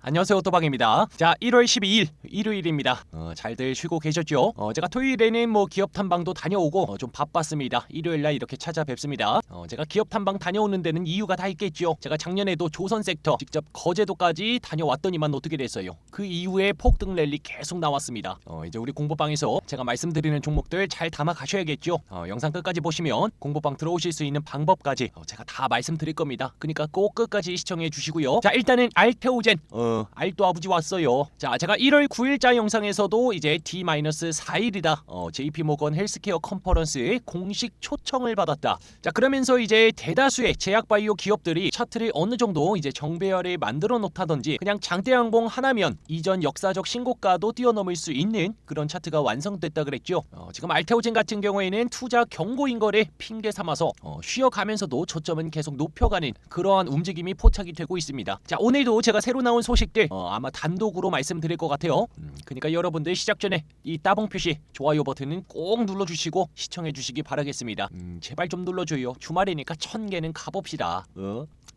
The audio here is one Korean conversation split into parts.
안녕하세요, 오토방입니다. 자, 1월 12일 일요일입니다. 잘들 쉬고 계셨죠? 제가 토요일에는 기업 탐방도 다녀오고 좀 바빴습니다. 일요일날 이렇게 찾아뵙습니다. 제가 기업 탐방 다녀오는 데는 이유가 다 있겠죠. 제가 작년에도 조선 섹터 직접 거제도까지 다녀왔더니만 어떻게 됐어요? 그 이후에 폭등 랠리 계속 나왔습니다. 이제 우리 공부방에서 제가 말씀드리는 종목들 잘 담아 가셔야겠죠. 영상 끝까지 보시면 공부방 들어오실 수 있는 방법까지 제가 다 말씀드릴 겁니다. 그러니까 꼭 끝까지 시청해 주시고요. 자, 일단은 알테오젠 알또 아버지 왔어요. 자, 제가 1월 9일자 영상에서도 이제 D-4일이다 JP모건 헬스케어 컨퍼런스에 공식 초청을 받았다. 자, 그러면서 이제 대다수의 제약바이오 기업들이 차트를 어느 정도 이제 정배열을 만들어 놓다든지 그냥 장대양봉 하나면 이전 역사적 신고가도 뛰어넘을 수 있는 그런 차트가 완성됐다 그랬죠. 지금 알테오젠 같은 경우에는 투자 경고인 거를 핑계 삼아서 쉬어가면서도 초점은 계속 높여가는 그러한 움직임이 포착이 되고 있습니다. 자, 오늘도 제가 새로 나온 소식들 아마 단독으로 말씀드릴 것 같아요. 그러니까 여러분들 시작 전에 이 따봉 표시 좋아요 버튼은 꼭 눌러주시고 시청해 주시기 바라겠습니다. 제발 좀 눌러줘요. 주말이니까 1000개는 가봅시다.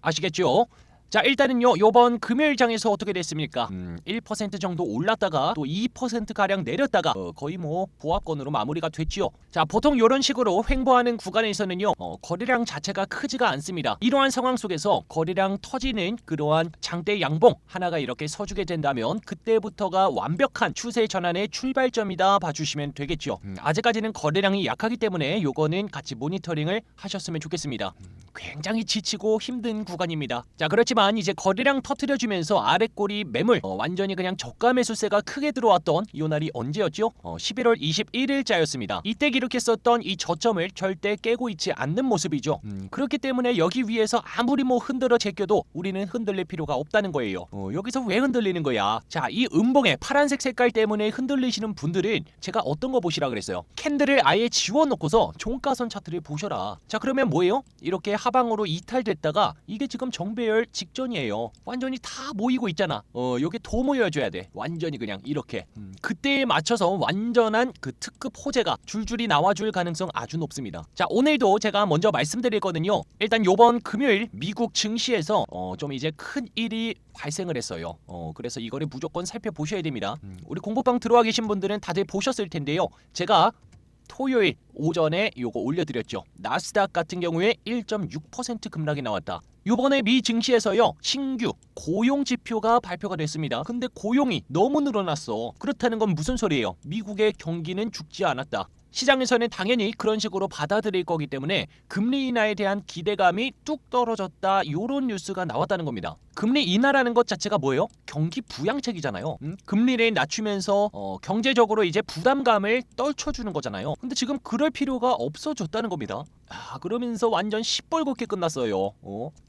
아시겠죠? 자, 일단은요, 요번 금요일장에서 어떻게 됐습니까? 1% 정도 올랐다가 또 2%가량 내렸다가 거의 보합권으로 마무리가 됐지요. 자, 보통 이런 식으로 횡보하는 구간에서는요, 거래량 자체가 크지가 않습니다. 이러한 상황 속에서 거래량 터지는 그러한 장대 양봉 하나가 이렇게 서주게 된다면 그때부터가 완벽한 추세 전환의 출발점이다 봐주시면 되겠죠. 아직까지는 거래량이 약하기 때문에 요거는 같이 모니터링을 하셨으면 좋겠습니다. 굉장히 지치고 힘든 구간입니다. 자, 그렇지만 이제 거래량 터트려주면서 아랫꼬리 매물 완전히 그냥 저가 매수세가 크게 들어왔던 이 날이 언제였죠? 11월 21일자였습니다. 이때 기록했었던 이 저점을 절대 깨고 있지 않는 모습이죠. 그렇기 때문에 여기 위에서 아무리 흔들어 제껴도 우리는 흔들릴 필요가 없다는 거예요. 여기서 왜 흔들리는 거야? 자, 이 음봉의 파란색 색깔 때문에 흔들리시는 분들은 제가 어떤 거 보시라 그랬어요? 캔들을 아예 지워놓고서 종가선 차트를 보셔라. 자, 그러면 뭐예요? 이렇게 하방으로 이탈됐다가 이게 지금 정배열 직전이에요. 완전히 다 모이고 있잖아. 요게 더 모여줘야 돼. 완전히 그냥 이렇게. 그때에 맞춰서 완전한 그 특급 호재가 줄줄이 나와줄 가능성 아주 높습니다. 자, 오늘도 제가 먼저 말씀드릴 거는요. 일단 요번 금요일 미국 증시에서 좀 이제 큰 일이 발생을 했어요. 그래서 이거를 무조건 살펴보셔야 됩니다. 우리 공부방 들어와 계신 분들은 다들 보셨을 텐데요. 제가 토요일 오전에 요거 올려드렸죠. 나스닥 같은 경우에 1.6% 급락이 나왔다. 요번에 미 증시에서요, 신규 고용 지표가 발표가 됐습니다. 근데 고용이 너무 늘어났어. 그렇다는 건 무슨 소리예요? 미국의 경기는 죽지 않았다. 시장에서는 당연히 그런 식으로 받아들일 거기 때문에 금리 인하에 대한 기대감이 뚝 떨어졌다, 요런 뉴스가 나왔다는 겁니다. 금리 인하라는 것 자체가 뭐예요? 경기 부양책이잖아요. 금리를 낮추면서 경제적으로 이제 부담감을 떨쳐주는 거잖아요. 근데 지금 그럴 필요가 없어졌다는 겁니다. 그러면서 완전 시뻘겋게 끝났어요.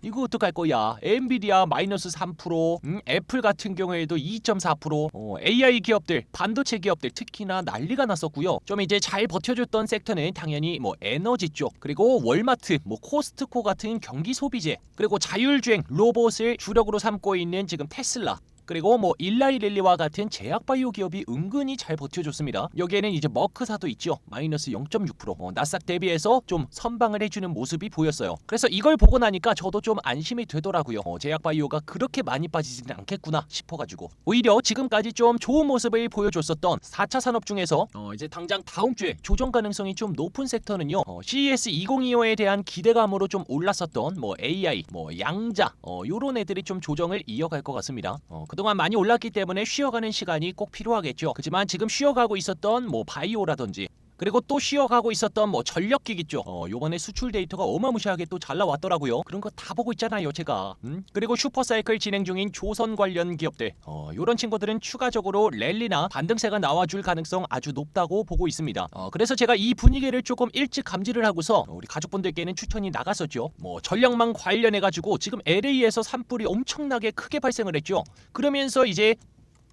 이거 어떡할 거야? 엔비디아 마이너스 3%, 애플 같은 경우에도 2.4%, AI 기업들, 반도체 기업들 특히나 난리가 났었고요. 좀 이제 잘 버텨줬던 섹터는 당연히 에너지 쪽, 그리고 월마트, 코스트코 같은 경기 소비재, 그리고 자율주행 로봇을 주력으로 삼고 있는 지금 테슬라, 그리고 일라이릴리와 같은 제약바이오 기업이 은근히 잘 버텨줬습니다. 여기에는 이제 머크사도 있죠. 마이너스 0.6%. 나스닥 대비해서 좀 선방을 해주는 모습이 보였어요. 그래서 이걸 보고 나니까 저도 좀 안심이 되더라고요. 제약바이오가 그렇게 많이 빠지지는 않겠구나 싶어가지고. 오히려 지금까지 좀 좋은 모습을 보여줬었던 4차 산업 중에서 이제 당장 다음 주에 조정 가능성이 좀 높은 섹터는요. CES 2025에 대한 기대감으로 좀 올랐었던 AI, 양자 요런 애들이 좀 조정을 이어갈 것 같습니다. 그동안 많이 올랐기 때문에 쉬어가는 시간이 꼭 필요하겠죠. 그렇지만 지금 쉬어가고 있었던 바이오라든지, 그리고 또 쉬어가고 있었던 전력기기 쪽 요번에 수출 데이터가 어마무시하게 또 잘 나왔더라고요. 그런 거 다 보고 있잖아요, 제가. 그리고 슈퍼사이클 진행 중인 조선 관련 기업들 요런 친구들은 추가적으로 랠리나 반등세가 나와줄 가능성 아주 높다고 보고 있습니다. 그래서 제가 이 분위기를 조금 일찍 감지를 하고서 우리 가족분들께는 추천이 나갔었죠. 전력망 관련해가지고 지금 LA에서 산불이 엄청나게 크게 발생을 했죠. 그러면서 이제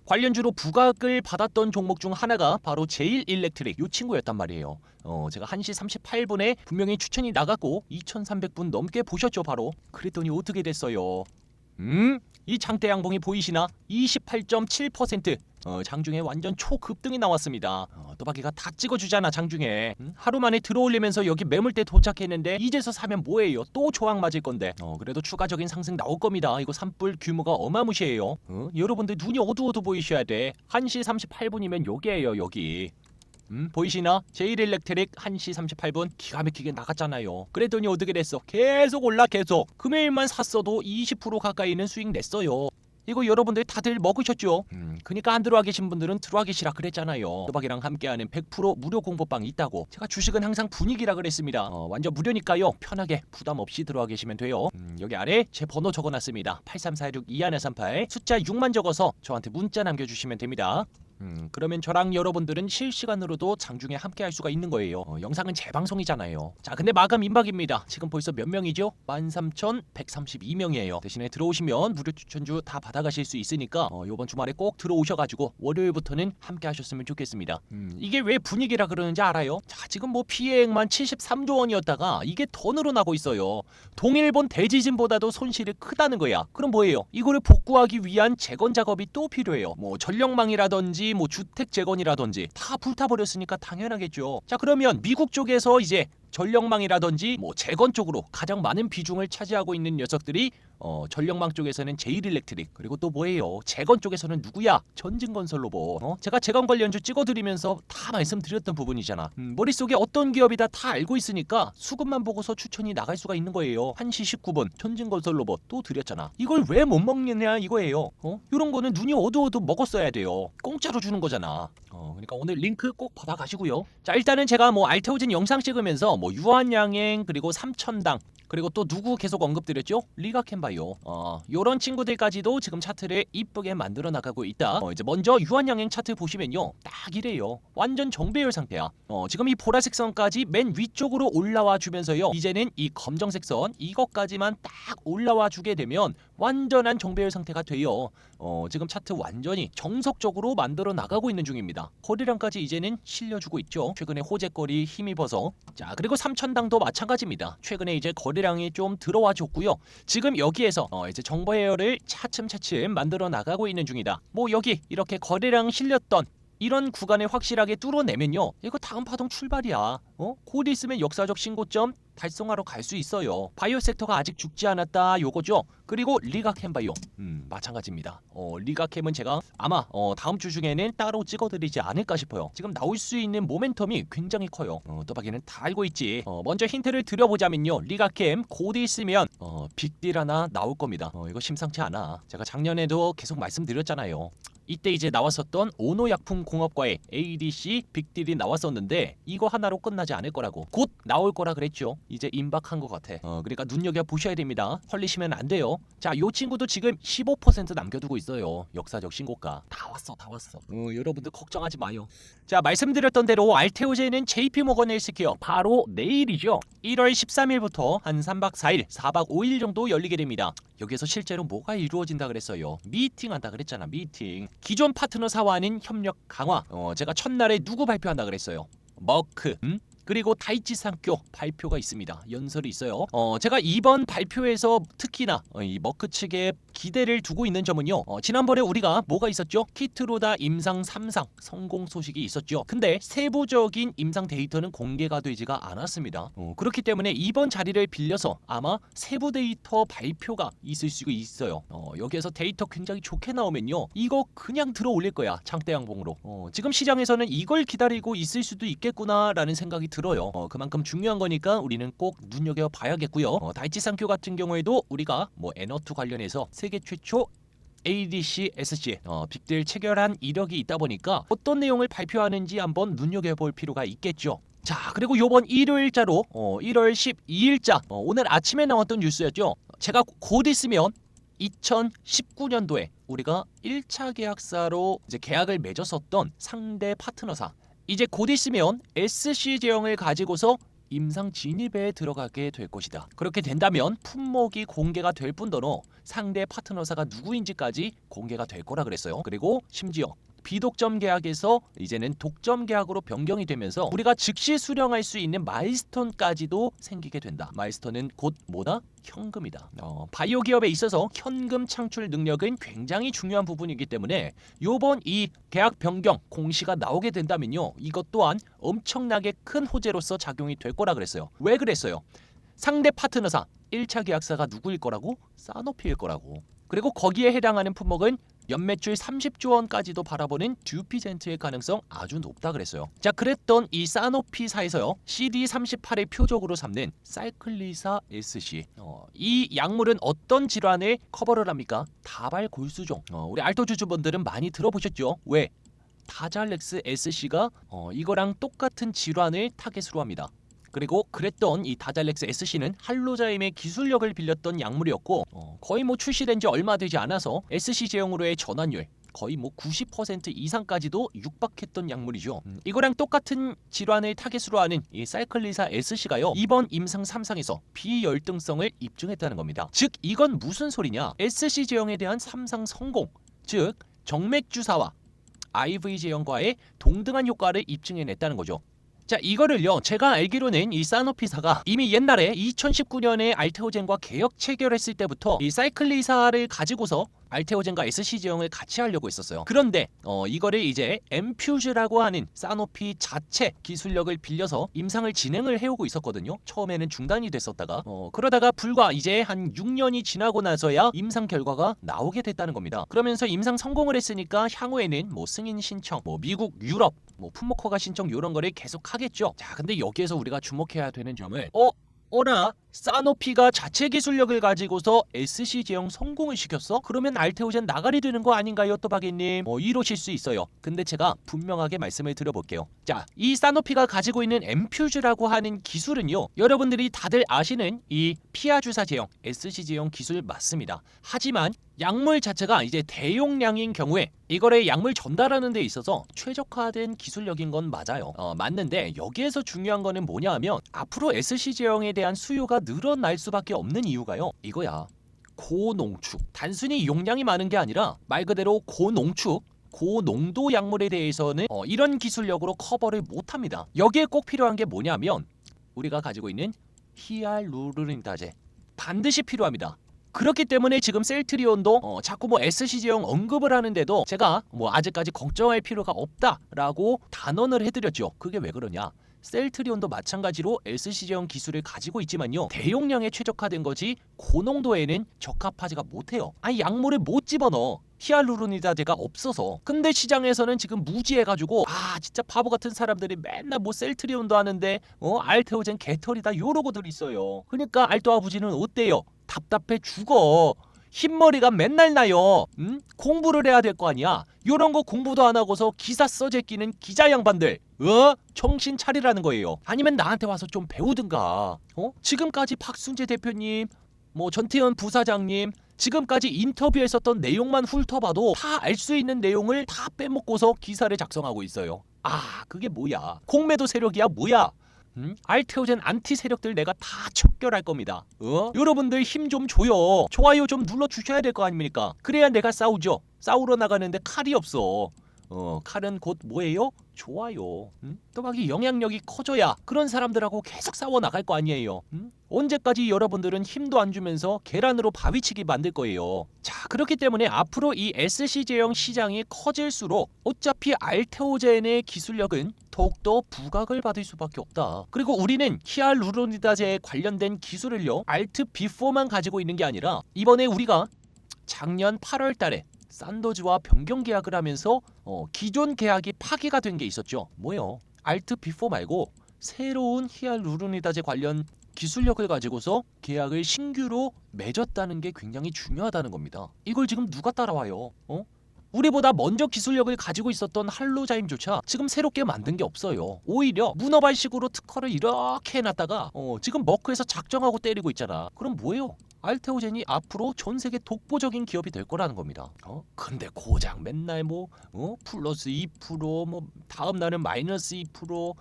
관련주로 부각을 받았던 종목 중 하나가 바로 제일일렉트릭 이 친구였단 말이에요. 제가 1시 38분에 분명히 추천이 나갔고 2300분 넘게 보셨죠 바로. 그랬더니 어떻게 됐어요? 이 장대 양봉이 보이시나? 28.7%. 장중에 완전 초급등이 나왔습니다. 또박이가 다 찍어주잖아 장중에. 하루 만에 들어올리면서 여기 매물대 도착했는데 이제서 사면 뭐예요? 또 조항 맞을 건데. 그래도 추가적인 상승 나올 겁니다. 이거 산불 규모가 어마무시해요. 여러분들 눈이 어두워도 보이셔야 돼. 1시 38분이면 여기에요 여기. 보이시나? 제일일렉트릭 1시 38분 기가 막히게 나갔잖아요. 그랬더니 어떻게 됐어? 계속 올라 계속. 금요일만 샀어도 20% 가까이는 수익 냈어요. 이거 여러분들 다들 먹으셨죠? 그니까 안 들어와 계신 분들은 들어와 계시라 그랬잖아요. 또박이랑 함께하는 100% 무료 공부방이 있다고. 제가 주식은 항상 분위기라 그랬습니다. 완전 무료니까요. 편하게 부담 없이 들어와 계시면 돼요. 여기 아래 제 번호 적어놨습니다. 8346-2138 숫자 6만 적어서 저한테 문자 남겨주시면 됩니다. 그러면 저랑 여러분들은 실시간으로도 장중에 함께 할 수가 있는 거예요. 영상은 재방송이잖아요. 자, 근데 마감 임박입니다. 지금 벌써 몇 명이죠? 13,132명이에요. 대신에 들어오시면 무료 추천주 다 받아가실 수 있으니까 이번 주말에 꼭 들어오셔가지고 월요일부터는 함께 하셨으면 좋겠습니다. 이게 왜 분위기라 그러는지 알아요? 자, 지금 뭐 피해액만 73조 원이었다가 이게 더 늘어나고 있어요. 동일본 대지진보다도 손실이 크다는 거야. 그럼 뭐예요? 이거를 복구하기 위한 재건 작업이 또 필요해요. 뭐 전력망이라든지 뭐 주택 재건이라든지 다 불타버렸으니까 당연하겠죠. 자, 그러면 미국 쪽에서 이제 전력망이라든지 뭐 재건 쪽으로 가장 많은 비중을 차지하고 있는 녀석들이 전력망 쪽에서는 제일일렉트릭, 그리고 또 뭐예요? 재건 쪽에서는 누구야? 전진건설로봇. 제가 재건 관련주 찍어드리면서 다 말씀드렸던 부분이잖아. 머릿속에 어떤 기업이다 다 알고 있으니까 수급만 보고서 추천이 나갈 수가 있는 거예요. 1시 19분 전진건설로봇 또 드렸잖아. 이걸 왜 못 먹느냐 이거예요. 이런 거는 눈이 어두워도 먹었어야 돼요. 공짜로 주는 거잖아. 그러니까 오늘 링크 꼭 받아가시고요. 자, 일단은 제가 뭐 알테오젠 영상 찍으면서 뭐 유한양행 그리고 삼천당 그리고 또 누구 계속 언급드렸죠? 리가캔바이오. 요런 친구들까지도 지금 차트를 이쁘게 만들어 나가고 있다. 이제 먼저 유한양행 차트 보시면요, 딱 이래요. 완전 정배열 상태야. 지금 이 보라색 선까지 맨 위쪽으로 올라와 주면서요, 이제는 이 검정색 선 이것까지만 딱 올라와 주게 되면 완전한 정배열 상태가 돼요. 지금 차트 완전히 정석적으로 만들어 나가고 있는 중입니다. 거래량까지 이제는 실려주고 있죠. 최근에 호재거리 힘입어서. 자, 그리고 삼천당도 마찬가지입니다. 최근에 이제 거래량이 좀 들어와 줬고요. 지금 여기에서 이제 정배열을 차츰차츰 만들어 나가고 있는 중이다. 뭐 여기 이렇게 거래량 실렸던 이런 구간을 확실하게 뚫어내면요, 이거 다음 파동 출발이야. 곧 있으면 역사적 신고점 달성하러 갈 수 있어요. 바이오 섹터가 아직 죽지 않았다 요거죠. 그리고 리가캠 바이오 마찬가지입니다. 리가캠은 제가 아마 다음 주 중에는 따로 찍어드리지 않을까 싶어요. 지금 나올 수 있는 모멘텀이 굉장히 커요. 또박이는 다 알고 있지. 먼저 힌트를 드려보자면요, 리가캠 곧 있으면 빅딜 하나 나올 겁니다. 이거 심상치 않아. 제가 작년에도 계속 말씀드렸잖아요. 이때 이제 나왔었던 오노약품공업과의 ADC 빅딜이 나왔었는데 이거 하나로 끝나지 않을 거라고. 곧 나올 거라 그랬죠. 이제 임박한 것 같아. 그러니까 눈여겨 보셔야 됩니다. 헐리시면 안 돼요. 자, 요 친구도 지금 15% 남겨두고 있어요. 역사적 신고가. 다 왔어. 여러분들 걱정하지 마요. 자, 말씀드렸던 대로 알테오젠은 JP모건 헬스케어 바로 내일이죠. 1월 13일부터 한 3박 4일, 4박 5일 정도 열리게 됩니다. 여기서 실제로 뭐가 이루어진다 그랬어요? 미팅한다 그랬잖아. 미팅. 기존 파트너사와는 협력 강화. 제가 첫날에 누구 발표한다 그랬어요? 머크. 그리고 다이치상교 발표가 있습니다. 연설이 있어요. 제가 이번 발표에서 특히나 이 머크 측에 기대를 두고 있는 점은요, 지난번에 우리가 뭐가 있었죠? 키트로다 임상 3상 성공 소식이 있었죠. 근데 세부적인 임상 데이터는 공개가 되지가 않았습니다. 그렇기 때문에 이번 자리를 빌려서 아마 세부 데이터 발표가 있을 수 있어요. 여기에서 데이터 굉장히 좋게 나오면요, 이거 그냥 들어 올릴 거야. 장대 양봉으로. 지금 시장에서는 이걸 기다리고 있을 수도 있겠구나라는 생각이 들어요. 그만큼 중요한 거니까 우리는 꼭 눈여겨 봐야겠고요. 다이치상교 같은 경우에도 우리가 뭐 에너투 관련해서 세계 최초 ADC SC 빅딜 체결한 이력이 있다 보니까 어떤 내용을 발표하는지 한번 눈여겨볼 필요가 있겠죠. 자, 그리고 요번 일요일자로 1월 12일자 오늘 아침에 나왔던 뉴스였죠. 제가 곧 있으면 2019년도에 우리가 1차 계약사로 이제 계약을 맺었었던 상대 파트너사, 이제 곧 있으면 SC 제형을 가지고서 임상 진입에 들어가게 될 것이다. 그렇게 된다면 품목이 공개가 될 뿐더러 상대 파트너사가 누구인지까지 공개가 될 거라 그랬어요. 그리고 심지어 비독점 계약에서 이제는 독점 계약으로 변경이 되면서 우리가 즉시 수령할 수 있는 마일스톤까지도 생기게 된다. 마일스톤은 곧 뭐다? 현금이다. 바이오 기업에 있어서 현금 창출 능력은 굉장히 중요한 부분이기 때문에 요번 이 계약 변경 공시가 나오게 된다면요, 이것 또한 엄청나게 큰 호재로서 작용이 될 거라 그랬어요. 왜 그랬어요? 상대 파트너사 1차 계약사가 누구일 거라고? 사노피일 거라고. 그리고 거기에 해당하는 품목은 연매출 30조 원까지도 바라보는 듀피젠트의 가능성 아주 높다 그랬어요. 자, 그랬던 이 사노피사에서요, CD38의 표적으로 삼는 사이클리사 SC. 이 약물은 어떤 질환을 커버를 합니까? 다발골수종. 우리 알토주주분들은 많이 들어보셨죠? 왜? 다잘렉스 SC가 이거랑 똑같은 질환을 타겟으로 합니다. 그리고 그랬던 이 다잘렉스 SC는 할로자임의 기술력을 빌렸던 약물이었고 거의 뭐 출시된 지 얼마 되지 않아서 SC 제형으로의 전환율 거의 뭐 90% 이상까지도 육박했던 약물이죠. 이거랑 똑같은 질환을 타겟으로 하는 이 사이클리사 SC가요, 이번 임상 3상에서 비열등성을 입증했다는 겁니다. 즉 이건 무슨 소리냐? SC 제형에 대한 3상 성공, 즉 정맥 주사와 IV 제형과의 동등한 효과를 입증해냈다는 거죠. 자, 이거를요, 제가 알기로는 이 사노피사가 이미 옛날에 2019년에 알테오젠과 계약 체결했을 때부터 이 사이클리사를 가지고서 알테오젠과 SC 제형을 같이 하려고 했었어요. 그런데 이거를 이제 엠퓨즈라고 하는 사노피 자체 기술력을 빌려서 임상을 진행을 해오고 있었거든요. 처음에는 중단이 됐었다가 그러다가 불과 이제 한 6년이 지나고 나서야 임상 결과가 나오게 됐다는 겁니다. 그러면서 임상 성공을 했으니까 향후에는 뭐 승인 신청, 뭐 미국, 유럽, 뭐 품목 허가 신청 이런 거를 계속 하겠죠. 자, 근데 여기에서 우리가 주목해야 되는 점은 어라? 사노피가 자체 기술력을 가지고서 SC 제형 성공을 시켰어? 그러면 알테오젠 나가리 되는 거 아닌가요, 또박이님? 이러실 수 있어요. 근데 제가 분명하게 말씀을 드려볼게요. 자, 이 사노피가 가지고 있는 엠퓨즈라고 하는 기술은요, 여러분들이 다들 아시는 이 피아 주사 제형, SC 제형 기술 맞습니다. 하지만 약물 자체가 이제 대용량인 경우에 이거를 약물 전달하는 데 있어서 최적화된 기술력인 건 맞아요. 맞는데 여기에서 중요한 거는 뭐냐 하면 앞으로 SC 제형에 대한 수요가 늘어날 수밖에 없는 이유가요, 이거야. 고농축. 단순히 용량이 많은 게 아니라 말 그대로 고농축, 고농도 약물에 대해서는 이런 기술력으로 커버를 못합니다. 여기에 꼭 필요한 게 뭐냐면 우리가 가지고 있는 히알루로니다제 반드시 필요합니다. 그렇기 때문에 지금 셀트리온도 자꾸 뭐 SC 제형 언급을 하는데도 제가 뭐 아직까지 걱정할 필요가 없다라고 단언을 해드렸죠. 그게 왜 그러냐? 셀트리온도 마찬가지로 SC 제형 기술을 가지고 있지만요, 대용량에 최적화된 거지 고농도에는 적합하지가 못해요. 아니 약물을 못 집어넣어. 히알루로니다제가 없어서. 근데 시장에서는 지금 무지해가지고 진짜 바보 같은 사람들이 맨날 뭐 셀트리온도 하는데 알테오젠 개털이다 요러고들 있어요. 그러니까 알토아부지는 어때요? 답답해 죽어. 흰머리가 맨날 나요. 공부를 해야 될 거 아니야. 요런 거 공부도 안 하고서 기사 써제끼는 기자 양반들, 정신 차리라는 거예요. 아니면 나한테 와서 좀 배우든가. 지금까지 박순재 대표님, 뭐 전태현 부사장님, 지금까지 인터뷰했었던 내용만 훑어봐도 다 알 수 있는 내용을 다 빼먹고서 기사를 작성하고 있어요. 그게 뭐야? 공매도 세력이야 뭐야? 알테오젠 안티 세력들 내가 다 척결할 겁니다. 여러분들 힘 좀 줘요. 좋아요 좀 눌러주셔야 될 거 아닙니까? 그래야 내가 싸우죠. 싸우러 나가는데 칼이 없어. 칼은 곧 뭐예요? 좋아요. 또박이 영향력이 커져야 그런 사람들하고 계속 싸워 나갈 거 아니에요. 언제까지 여러분들은 힘도 안 주면서 계란으로 바위치기 만들 거예요. 자, 그렇기 때문에 앞으로 이 SC 제형 시장이 커질수록 어차피 알테오젠의 기술력은 더욱더 부각을 받을 수밖에 없다. 그리고 우리는 히알루로니다제에 관련된 기술을요, 알트 B4만 가지고 있는 게 아니라 이번에 우리가 작년 8월 달에 산도즈와 변경 계약을 하면서 기존 계약이 파기가 된 게 있었죠. 뭐요? 알트 B4 말고 새로운 히알루로니다제 관련 기술력을 가지고서 계약을 신규로 맺었다는 게 굉장히 중요하다는 겁니다. 이걸 지금 누가 따라와요? 우리보다 먼저 기술력을 가지고 있었던 할로자임조차 지금 새롭게 만든 게 없어요. 오히려 문어발식으로 특허를 이렇게 해놨다가 지금 머크에서 작정하고 때리고 있잖아. 그럼 뭐예요? 알테오젠이 앞으로 전 세계 독보적인 기업이 될 거라는 겁니다. 근데 고작 맨날 플러스 2%, 다음 날은 마이너스 2%,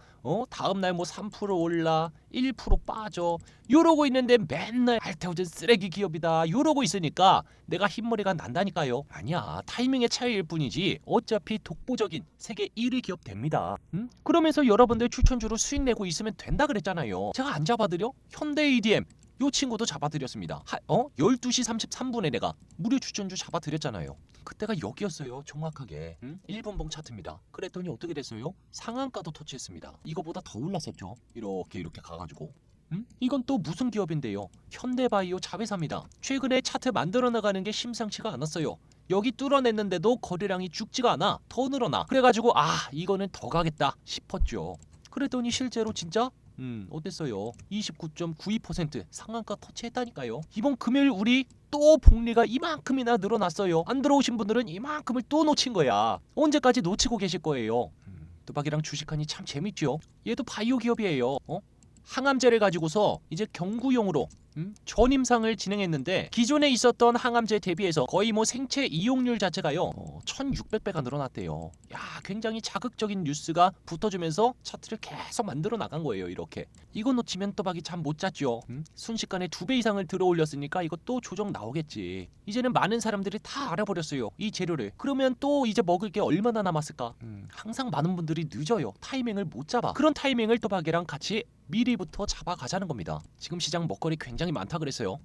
다음 날 3% 올라, 1% 빠져. 이러고 있는데 맨날 알테오젠 쓰레기 기업이다. 이러고 있으니까 내가 흰머리가 난다니까요. 아니야, 타이밍의 차이일 뿐이지 어차피 독보적인 세계 1위 기업 됩니다. 그러면서 여러분들 추천주로 수익 내고 있으면 된다 그랬잖아요. 제가 안 잡아드려? 현대 EDM 요 친구도 잡아드렸습니다. 12시 33분에 내가 무료 추천주 잡아드렸잖아요. 그때가 여기였어요. 정확하게 1분봉 차트입니다. 그랬더니 어떻게 됐어요? 상한가도 터치했습니다. 이거보다 더 올랐었죠. 이렇게 가가지고 이건 또 무슨 기업인데요? 현대바이오 자회사입니다. 최근에 차트 만들어 나가는 게 심상치가 않았어요. 여기 뚫어냈는데도 거래량이 죽지가 않아. 더 늘어나. 그래가지고 이거는 더 가겠다 싶었죠. 그랬더니 실제로 진짜 어땠어요? 29.92% 상한가 터치했다니까요. 이번 금요일 우리 또 복리가 이만큼이나 늘어났어요. 안 들어오신 분들은 이만큼을 또 놓친 거야. 언제까지 놓치고 계실 거예요? 뚜박이랑 주식하니 참 재밌죠. 얘도 바이오 기업이에요. 항암제를 가지고서 이제 경구용으로 전임상을 진행했는데 기존에 있었던 항암제 대비해서 거의 생체 이용률 자체가요 1600배가 늘어났대요. 야, 굉장히 자극적인 뉴스가 붙어주면서 차트를 계속 만들어 나간 거예요. 이렇게 이거 놓치면 또박이 참 못 잤죠. 순식간에 2배 이상을 들어 올렸으니까 이거 또 조정 나오겠지. 이제는 많은 사람들이 다 알아버렸어요, 이 재료를. 그러면 또 이제 먹을 게 얼마나 남았을까? 항상 많은 분들이 늦어요. 타이밍을 못 잡아. 그런 타이밍을 또박이랑 같이 미리부터 잡아가자는 겁니다. 지금 시장 먹거리 굉장히 많다 그랬어요.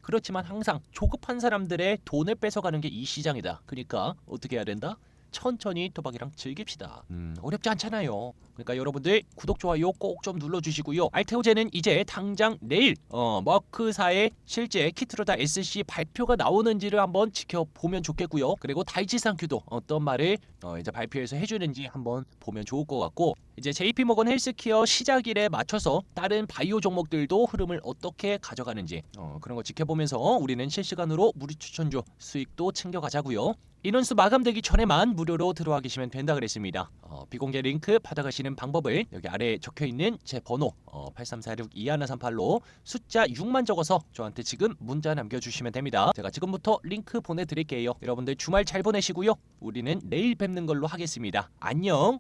그렇지만 항상 조급한 사람들의 돈을 뺏어가는 게 이 시장이다. 그러니까 어떻게 해야 된다? 천천히 도박이랑 즐깁시다. 어렵지 않잖아요. 그러니까 여러분들 구독, 좋아요 꼭 좀 눌러주시고요. 알테오젠은 이제 당장 내일 머크사의 실제 키트로다 SC 발표가 나오는지를 한번 지켜보면 좋겠고요. 그리고 다이치상큐도 어떤 말을 이제 발표해서 해주는지 한번 보면 좋을 것 같고, 이제 JP모건 헬스케어 시작일에 맞춰서 다른 바이오 종목들도 흐름을 어떻게 가져가는지 그런 거 지켜보면서 우리는 실시간으로 무료 추천주 수익도 챙겨가자고요. 인원수 마감되기 전에만 무료로 들어와 계시면 된다 그랬습니다. 비공개 링크 받아가시는 방법을 여기 아래에 적혀있는 제 번호 8346-2138로 숫자 6만 적어서 저한테 지금 문자 남겨주시면 됩니다. 제가 지금부터 링크 보내드릴게요. 여러분들 주말 잘 보내시고요. 우리는 내일 뵙는 걸로 하겠습니다. 안녕.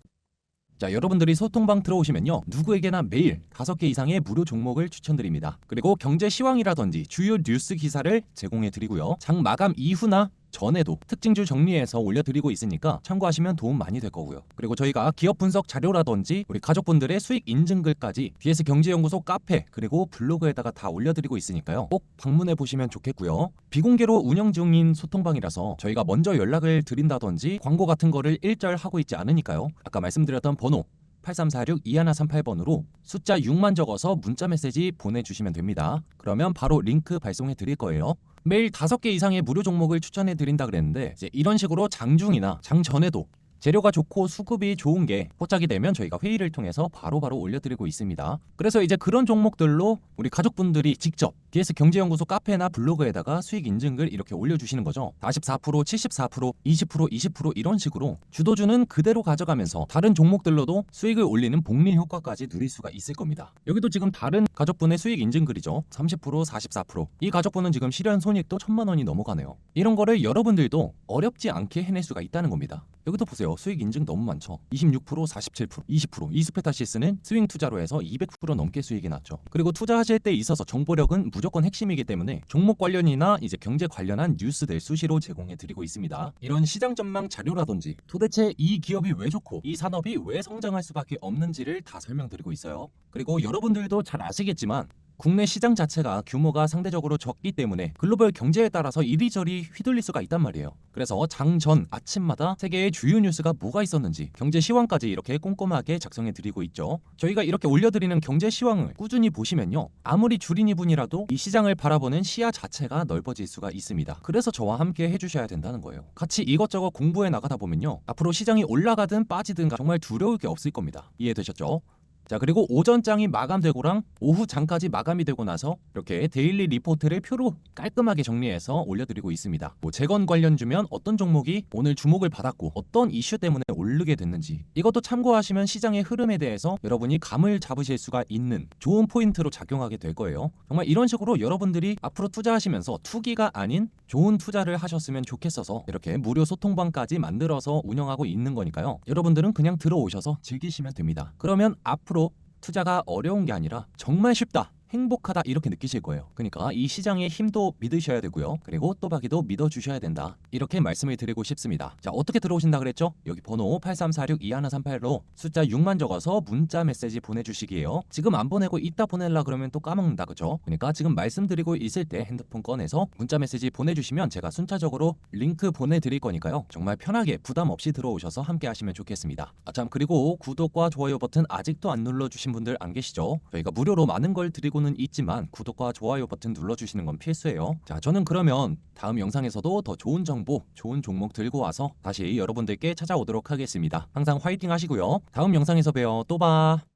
자, 여러분들이 소통방 들어오시면요, 누구에게나 매일 5개 이상의 무료 종목을 추천드립니다. 그리고 경제 시황이라든지 주요 뉴스 기사를 제공해 드리고요. 장 마감 이후나 전에도 특징주 정리해서 올려드리고 있으니까 참고하시면 도움 많이 될 거고요. 그리고 저희가 기업 분석 자료라든지 우리 가족분들의 수익 인증글까지 BS 경제연구소 카페 그리고 블로그에다가 다 올려드리고 있으니까요, 꼭 방문해 보시면 좋겠고요. 비공개로 운영 중인 소통방이라서 저희가 먼저 연락을 드린다든지 광고 같은 거를 일절 하고 있지 않으니까요, 아까 말씀드렸던 번호 8346-2138번으로 숫자 6만 적어서 문자 메시지 보내주시면 됩니다. 그러면 바로 링크 발송해 드릴 거예요. 매일 5개 이상의 무료 종목을 추천해 드린다 그랬는데, 이제 이런 식으로 장중이나 장 전에도 재료가 좋고 수급이 좋은 게 포착이 되면 저희가 회의를 통해서 바로바로 올려드리고 있습니다. 그래서 이제 그런 종목들로 우리 가족분들이 직접 BS 경제연구소 카페나 블로그에다가 수익 인증글 이렇게 올려주시는 거죠. 44%, 74%, 20%, 20% 이런 식으로 주도주는 그대로 가져가면서 다른 종목들로도 수익을 올리는 복리 효과까지 누릴 수가 있을 겁니다. 여기도 지금 다른 가족분의 수익 인증글이죠. 30%, 44%. 이 가족분은 지금 실현 손익도 1000만 원이 넘어가네요. 이런 거를 여러분들도 어렵지 않게 해낼 수가 있다는 겁니다. 여기도 보세요. 수익 인증 너무 많죠. 26%, 47%, 20%. 이스페타시스는 스윙 투자로 해서 200% 넘게 수익이 났죠. 그리고 투자하실 때 있어서 정보력은 무조건 핵심이기 때문에 종목 관련이나 이제 경제 관련한 뉴스들 수시로 제공해 드리고 있습니다. 이런 시장 전망 자료라든지 도대체 이 기업이 왜 좋고 이 산업이 왜 성장할 수밖에 없는지를 다 설명드리고 있어요. 그리고 여러분들도 잘 아시겠지만 국내 시장 자체가 규모가 상대적으로 적기 때문에 글로벌 경제에 따라서 이리저리 휘둘릴 수가 있단 말이에요. 그래서 장전 아침마다 세계의 주요 뉴스가 뭐가 있었는지 경제 시황까지 이렇게 꼼꼼하게 작성해 드리고 있죠. 저희가 이렇게 올려드리는 경제 시황을 꾸준히 보시면요, 아무리 주린이 분이라도 이 시장을 바라보는 시야 자체가 넓어질 수가 있습니다. 그래서 저와 함께 해주셔야 된다는 거예요. 같이 이것저것 공부해 나가다 보면요, 앞으로 시장이 올라가든 빠지든 정말 두려울 게 없을 겁니다. 이해되셨죠? 자, 그리고 오전장이 마감되고랑 오후장까지 마감이 되고 나서 이렇게 데일리 리포트를 표로 깔끔하게 정리해서 올려드리고 있습니다. 뭐 재건 관련주면 어떤 종목이 오늘 주목을 받았고 어떤 이슈 때문에 오르게 됐는지 이것도 참고하시면 시장의 흐름에 대해서 여러분이 감을 잡으실 수가 있는 좋은 포인트로 작용하게 될 거예요. 정말 이런 식으로 여러분들이 앞으로 투자하시면서 투기가 아닌 좋은 투자를 하셨으면 좋겠어서 이렇게 무료 소통방까지 만들어서 운영하고 있는 거니까요. 여러분들은 그냥 들어오셔서 즐기시면 됩니다. 그러면 앞으로 투자가 어려운 게 아니라 정말 쉽다, 행복하다 이렇게 느끼실 거예요. 그러니까 이 시장의 힘도 믿으셔야 되고요. 그리고 또박이도 믿어주셔야 된다. 이렇게 말씀을 드리고 싶습니다. 자, 어떻게 들어오신다 그랬죠? 여기 번호 8346-2138로 숫자 6만 적어서 문자 메시지 보내주시기예요. 지금 안 보내고 이따 보내려 그러면 또 까먹는다, 그죠? 그러니까 지금 말씀드리고 있을 때 핸드폰 꺼내서 문자 메시지 보내주시면 제가 순차적으로 링크 보내드릴 거니까요. 정말 편하게 부담 없이 들어오셔서 함께 하시면 좋겠습니다. 참, 그리고 구독과 좋아요 버튼 아직도 안 눌러주신 분들 안 계시죠? 저희가 무료로 많은 걸 드리고 는 있지만 구독과 좋아요 버튼 눌러주시는 건 필수예요. 자, 저는 그러면 다음 영상에서도 더 좋은 정보, 좋은 종목 들고 와서 다시 여러분들께 찾아오도록 하겠습니다. 항상 화이팅 하시고요. 다음 영상에서 봬요. 또 봐.